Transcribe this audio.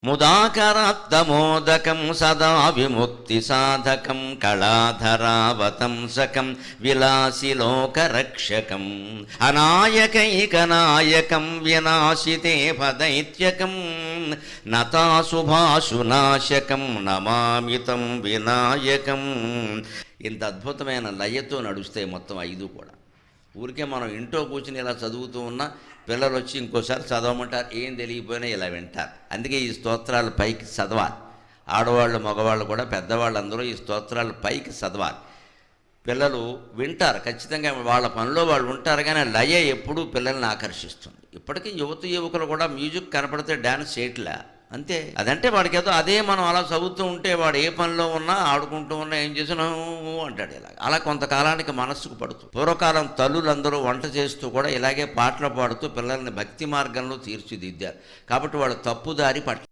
ముదాకరాత్తమోదకం సదా విముక్తి సాధకం కళాధరావతంసకం విలాసిలోకరక్షకం అనాయకైకనాయకం వినాశితే పదైత్యకం నతాశుభాశునాశకం నమామితం వినాయకం. ఇంత అద్భుతమైన లయతో నడుస్తాయి మొత్తం 5 కూడా. ఊరికే మనం ఇంట్లో కూర్చుని ఇలా చదువుతూ ఉన్నా పిల్లలు వచ్చి ఇంకోసారి చదవమంటారు, ఏం తెలియకపోయినా ఇలా వింటారు. అందుకే ఈ స్తోత్రాలు పైకి చదవాలి. ఆడవాళ్ళు మగవాళ్ళు కూడా పెద్దవాళ్ళందరూ ఈ స్తోత్రాలు పైకి చదవాలి. పిల్లలు వింటారు ఖచ్చితంగా, వాళ్ళ పనిలో వాళ్ళు ఉంటారు, కానీ లయ ఎప్పుడూ పిల్లల్ని ఆకర్షిస్తుంది. ఇప్పటికీ యువకులు కూడా మ్యూజిక్ కనపడితే డ్యాన్స్ చేయట్లే, అంతే. అదంటే వాడికి ఏదో అదే మనం అలా చదువుతూ ఉంటే వాడు ఏ పనిలో ఉన్నా ఆడుకుంటూ ఉన్నా ఏం చేసినా అంటాడు. ఇలా అలా కొంతకాలానికి మనస్సుకు పడుతుంది. పూర్వకాలం తల్లులందరూ వంట చేస్తూ కూడా ఇలాగే పాటలు పాడుతూ పిల్లల్ని భక్తి మార్గంలో తీర్చిదిద్దారు. కాబట్టి వాళ్ళు తప్పుదారి పట్ల